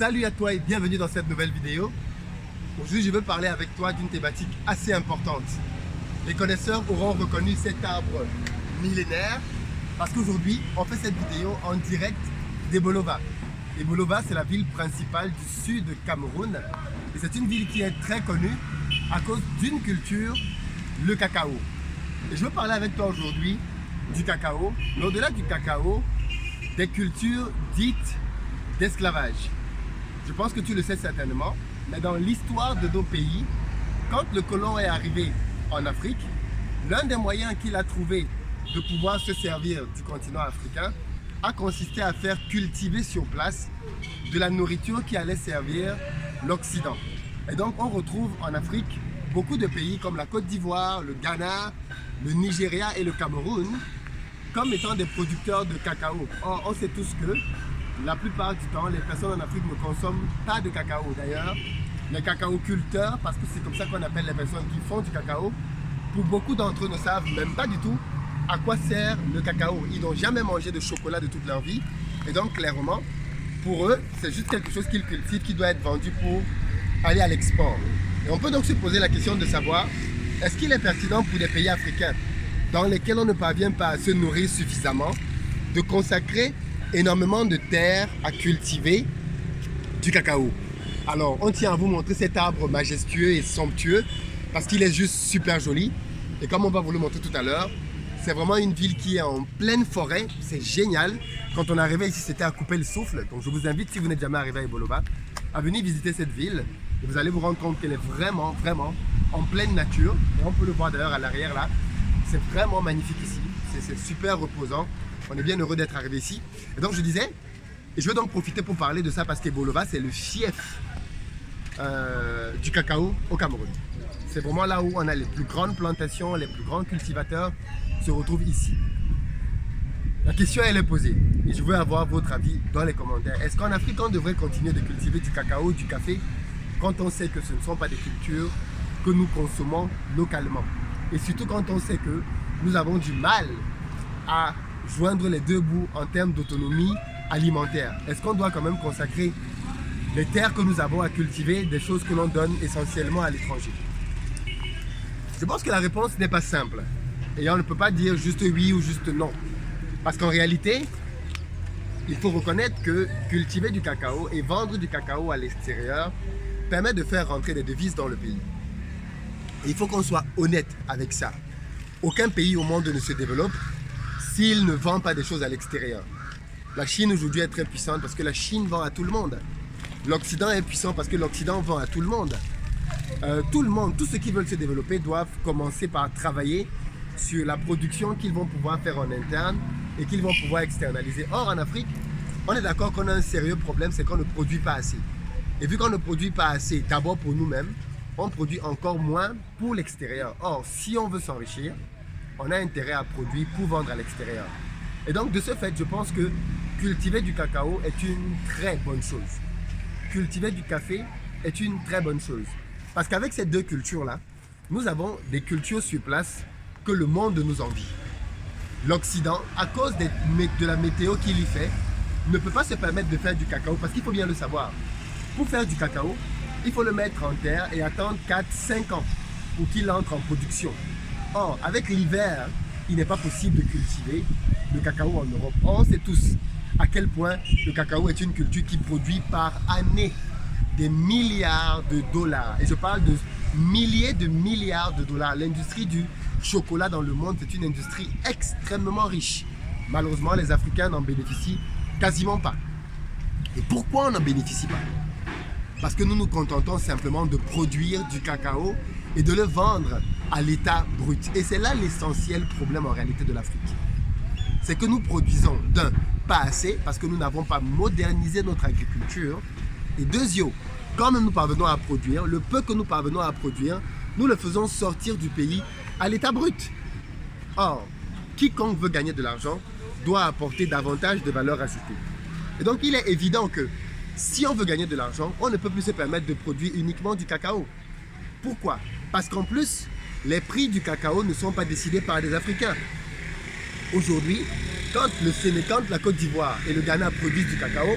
Salut à toi et bienvenue dans cette nouvelle vidéo. Aujourd'hui, je veux parler avec toi d'une thématique assez importante. Les connaisseurs auront reconnu cet arbre millénaire parce qu'aujourd'hui, on fait cette vidéo en direct d'Ebolova. Ebolova, c'est la ville principale du sud de Cameroun et c'est une ville qui est très connue à cause d'une culture, le cacao. Et je veux parler avec toi aujourd'hui du cacao, mais au-delà du cacao, des cultures dites d'esclavage. Je pense que tu le sais certainement, mais dans l'histoire de nos pays, quand le colon est arrivé en Afrique, l'un des moyens qu'il a trouvé de pouvoir se servir du continent africain a consisté à faire cultiver sur place de la nourriture qui allait servir l'Occident. Et donc on retrouve en Afrique beaucoup de pays comme la Côte d'Ivoire, le Ghana, le Nigeria et le Cameroun comme étant des producteurs de cacao. Or, on sait tous que la plupart du temps, les personnes en Afrique ne consomment pas de cacao. D'ailleurs, les cacaoculteurs, parce que c'est comme ça qu'on appelle les personnes qui font du cacao, pour beaucoup d'entre eux ne savent même pas du tout à quoi sert le cacao. Ils n'ont jamais mangé de chocolat de toute leur vie. Et donc, clairement, pour eux, c'est juste quelque chose qu'ils cultivent qui doit être vendu pour aller à l'export. Et on peut donc se poser la question de savoir, est-ce qu'il est pertinent pour des pays africains dans lesquels on ne parvient pas à se nourrir suffisamment, de consacrer énormément de terres à cultiver du cacao? Alors, on tient à vous montrer cet arbre majestueux et somptueux parce qu'il est juste super joli. Et comme on va vous le montrer tout à l'heure, c'est vraiment une ville qui est en pleine forêt. C'est génial. Quand on arrivait ici, c'était à couper le souffle. Donc, je vous invite, si vous n'êtes jamais arrivé à Ebolova, à venir visiter cette ville. Et vous allez vous rendre compte qu'elle est vraiment, vraiment en pleine nature. Et on peut le voir d'ailleurs à l'arrière là. C'est vraiment magnifique ici. C'est super reposant. On est bien heureux d'être arrivé ici. Et donc je disais, et je veux donc profiter pour parler de ça parce qu'Ebolova c'est le fief du cacao au Cameroun. C'est vraiment là où on a les plus grandes plantations, les plus grands cultivateurs se retrouvent ici. La question elle est posée et je veux avoir votre avis dans les commentaires. Est-ce qu'en Afrique on devrait continuer de cultiver du cacao, du café quand on sait que ce ne sont pas des cultures que nous consommons localement? Et surtout quand on sait que nous avons du mal à joindre les deux bouts en termes d'autonomie alimentaire. Est-ce qu'on doit quand même consacrer les terres que nous avons à cultiver des choses que l'on donne essentiellement à l'étranger? Je pense que la réponse n'est pas simple. Et on ne peut pas dire juste oui ou juste non. Parce qu'en réalité, il faut reconnaître que cultiver du cacao et vendre du cacao à l'extérieur permet de faire rentrer des devises dans le pays. Et il faut qu'on soit honnête avec ça. Aucun pays au monde ne se développe s'il ne vend pas des choses à l'extérieur. La Chine aujourd'hui est très puissante parce que la Chine vend à tout le monde. L'Occident est puissant parce que l'Occident vend à tout le monde. Tout le monde, tous ceux qui veulent se développer doivent commencer par travailler sur la production qu'ils vont pouvoir faire en interne et qu'ils vont pouvoir externaliser. Or en Afrique, on est d'accord qu'on a un sérieux problème, c'est qu'on ne produit pas assez. Et vu qu'on ne produit pas assez, d'abord pour nous-mêmes, on produit encore moins pour l'extérieur. Or, si on veut s'enrichir, on a intérêt à produire pour vendre à l'extérieur. Et donc, de ce fait, je pense que cultiver du cacao est une très bonne chose. Cultiver du café est une très bonne chose. Parce qu'avec ces deux cultures-là, nous avons des cultures sur place que le monde nous envie. L'Occident, à cause de la météo qu'il y fait, ne peut pas se permettre de faire du cacao parce qu'il faut bien le savoir. Pour faire du cacao, il faut le mettre en terre et attendre 4-5 ans pour qu'il entre en production. Or, avec l'hiver, il n'est pas possible de cultiver le cacao en Europe. Or, on sait tous à quel point le cacao est une culture qui produit par année des milliards de dollars. Et je parle de milliers de milliards de dollars. L'industrie du chocolat dans le monde, c'est une industrie extrêmement riche. Malheureusement, les Africains n'en bénéficient quasiment pas. Et pourquoi on n'en bénéficie pas? Parce que nous nous contentons simplement de produire du cacao et de le vendre à l'état brut. Et c'est là l'essentiel problème en réalité de l'Afrique. C'est que nous produisons d'un, pas assez, parce que nous n'avons pas modernisé notre agriculture. Et deuxièmement, quand nous parvenons à produire, le peu que nous parvenons à produire, nous le faisons sortir du pays à l'état brut. Or, quiconque veut gagner de l'argent doit apporter davantage de valeur ajoutée. Et donc il est évident que si on veut gagner de l'argent, on ne peut plus se permettre de produire uniquement du cacao. Pourquoi? Parce qu'en plus, les prix du cacao ne sont pas décidés par des Africains. Aujourd'hui, quand le Sénégal, la Côte d'Ivoire et le Ghana produisent du cacao,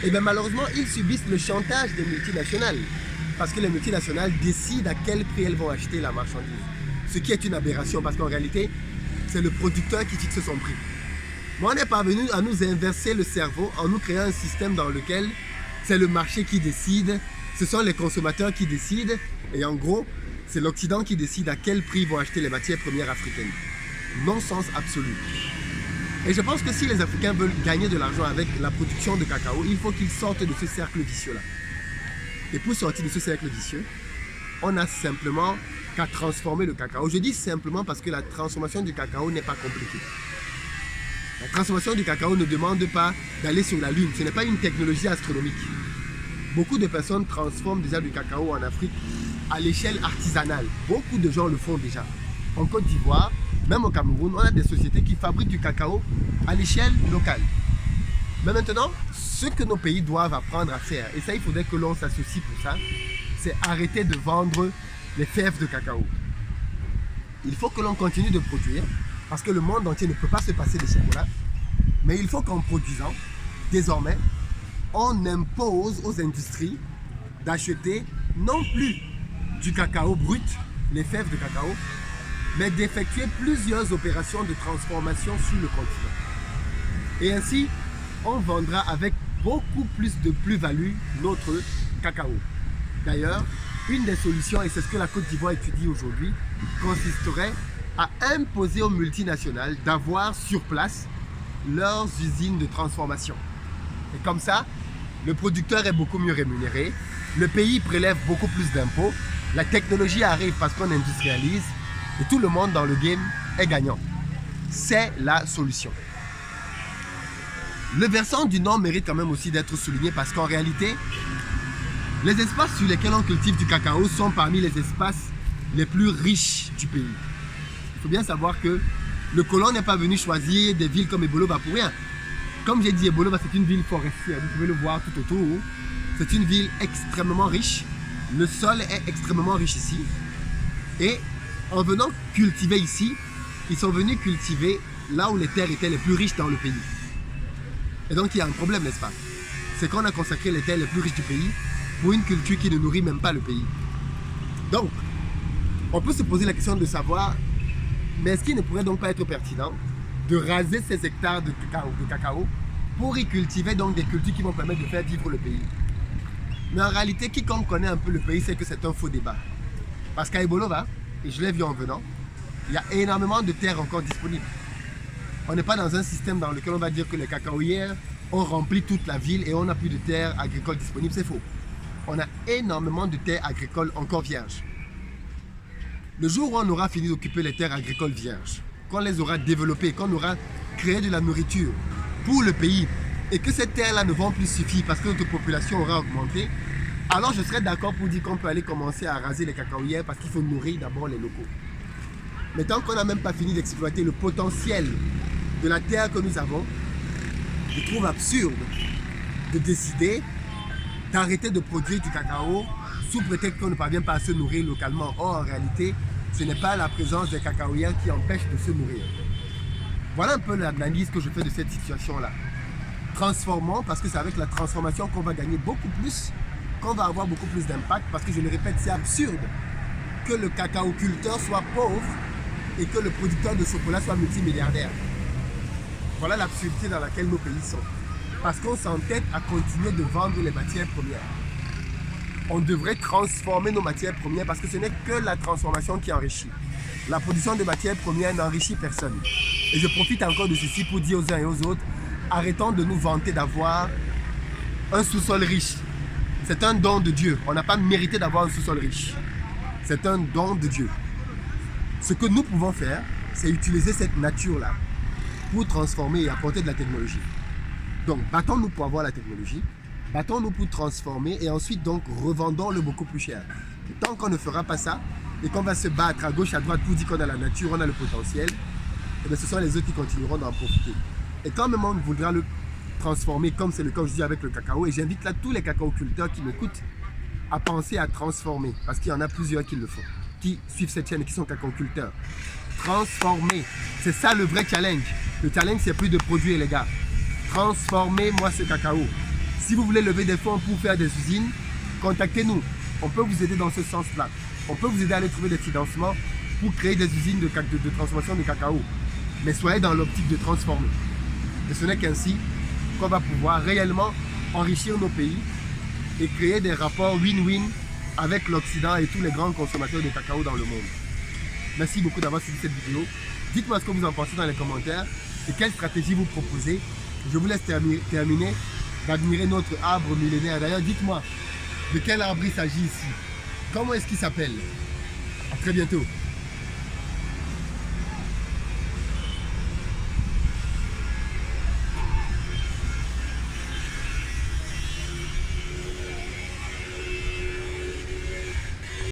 Et bien malheureusement, ils subissent le chantage des multinationales. Parce que les multinationales décident à quel prix elles vont acheter la marchandise. Ce qui est une aberration parce qu'en réalité, c'est le producteur qui fixe son prix. Mais on est parvenu à nous inverser le cerveau en nous créant un système dans lequel c'est le marché qui décide, ce sont les consommateurs qui décident, et en gros, c'est l'Occident qui décide à quel prix vont acheter les matières premières africaines. Non-sens absolu. Et je pense que si les Africains veulent gagner de l'argent avec la production de cacao, il faut qu'ils sortent de ce cercle vicieux-là. Et pour sortir de ce cercle vicieux, on a simplement qu'à transformer le cacao. Je dis simplement parce que la transformation du cacao n'est pas compliquée. La transformation du cacao ne demande pas d'aller sur la Lune. Ce n'est pas une technologie astronomique. Beaucoup de personnes transforment déjà du cacao en Afrique à l'échelle artisanale. Beaucoup de gens le font déjà. En Côte d'Ivoire, même au Cameroun, on a des sociétés qui fabriquent du cacao à l'échelle locale. Mais maintenant, ce que nos pays doivent apprendre à faire, et ça il faudrait que l'on s'associe pour ça, c'est arrêter de vendre les fèves de cacao. Il faut que l'on continue de produire, parce que le monde entier ne peut pas se passer de chocolat, mais il faut qu'en produisant, désormais, on impose aux industries d'acheter non plus du cacao brut, les fèves de cacao, mais d'effectuer plusieurs opérations de transformation sur le continent. Et ainsi, on vendra avec beaucoup plus de plus-value notre cacao. D'ailleurs, une des solutions, et c'est ce que la Côte d'Ivoire étudie aujourd'hui, consisterait à imposer aux multinationales d'avoir sur place leurs usines de transformation. Et comme ça, le producteur est beaucoup mieux rémunéré, le pays prélève beaucoup plus d'impôts, la technologie arrive parce qu'on industrialise, et tout le monde dans le game est gagnant. C'est la solution. Le versant du Nord mérite quand même aussi d'être souligné parce qu'en réalité, les espaces sur lesquels on cultive du cacao sont parmi les espaces les plus riches du pays. Il faut bien savoir que le colon n'est pas venu choisir des villes comme Eboloba pour rien. Comme j'ai dit, Eboloba c'est une ville forestière, vous pouvez le voir tout autour. C'est une ville extrêmement riche. Le sol est extrêmement riche ici. Et en venant cultiver ici, ils sont venus cultiver là où les terres étaient les plus riches dans le pays. Et donc il y a un problème, n'est-ce pas? C'est qu'on a consacré les terres les plus riches du pays pour une culture qui ne nourrit même pas le pays. Donc, on peut se poser la question de savoir, mais est-ce qu'il ne pourrait donc pas être pertinent de raser ces hectares de cacao pour y cultiver donc des cultures qui vont permettre de faire vivre le pays? Mais en réalité, quiconque connaît un peu le pays sait que c'est un faux débat. Parce qu'à Eboloba, et je l'ai vu en venant, il y a énormément de terres encore disponibles. On n'est pas dans un système dans lequel on va dire que les cacaoyères ont rempli toute la ville et on n'a plus de terres agricoles disponibles. C'est faux. On a énormément de terres agricoles encore vierges. Le jour où on aura fini d'occuper les terres agricoles vierges, qu'on les aura développées, qu'on aura créé de la nourriture pour le pays et que ces terres-là ne vont plus suffire parce que notre population aura augmenté, alors je serais d'accord pour dire qu'on peut aller commencer à raser les cacaoyères parce qu'il faut nourrir d'abord les locaux. Mais tant qu'on n'a même pas fini d'exploiter le potentiel de la terre que nous avons, je trouve absurde de décider d'arrêter de produire du cacao sous prétexte qu'on ne parvient pas à se nourrir localement. Or, en réalité, ce n'est pas la présence des cacaoyères qui empêche de se nourrir. Voilà un peu l'analyse que je fais de cette situation-là. Transformons, parce que c'est avec la transformation qu'on va gagner beaucoup plus, qu'on va avoir beaucoup plus d'impact, parce que je le répète, c'est absurde que le cacaoculteur soit pauvre et que le producteur de chocolat soit multimilliardaire. Voilà l'absurdité dans laquelle nos pays sont. Parce qu'on s'entête à continuer de vendre les matières premières. On devrait transformer nos matières premières parce que ce n'est que la transformation qui enrichit. La production de matières premières n'enrichit personne. Et je profite encore de ceci pour dire aux uns et aux autres, arrêtons de nous vanter d'avoir un sous-sol riche. C'est un don de Dieu. On n'a pas mérité d'avoir un sous-sol riche. C'est un don de Dieu. Ce que nous pouvons faire, c'est utiliser cette nature-là pour transformer et apporter de la technologie. Donc, battons-nous pour avoir la technologie, battons-nous pour transformer et ensuite donc revendons-le beaucoup plus cher. Et tant qu'on ne fera pas ça et qu'on va se battre à gauche, à droite pour dire qu'on a la nature, on a le potentiel, et bien ce sont les autres qui continueront d'en profiter. Et quand même on voudra le transformer comme c'est le cas aujourd'hui avec le cacao, et j'invite là tous les cacaoculteurs qui m'écoutent à penser à transformer, parce qu'il y en a plusieurs qui le font, qui suivent cette chaîne et qui sont cacaoculteurs. Transformer, c'est ça le vrai challenge. Le challenge, c'est plus de produire, les gars. Transformez-moi ce cacao. Si vous voulez lever des fonds pour faire des usines, contactez-nous. On peut vous aider dans ce sens-là. On peut vous aider à aller trouver des financements pour créer des usines de transformation de cacao. Mais soyez dans l'optique de transformer. Et ce n'est qu'ainsi qu'on va pouvoir réellement enrichir nos pays et créer des rapports win-win avec l'Occident et tous les grands consommateurs de cacao dans le monde. Merci beaucoup d'avoir suivi cette vidéo. Dites-moi ce que vous en pensez dans les commentaires et quelle stratégie vous proposez. Je vous laisse terminer d'admirer notre arbre millénaire. D'ailleurs, dites-moi de quel arbre il s'agit ici. Comment est-ce qu'il s'appelle? À très bientôt.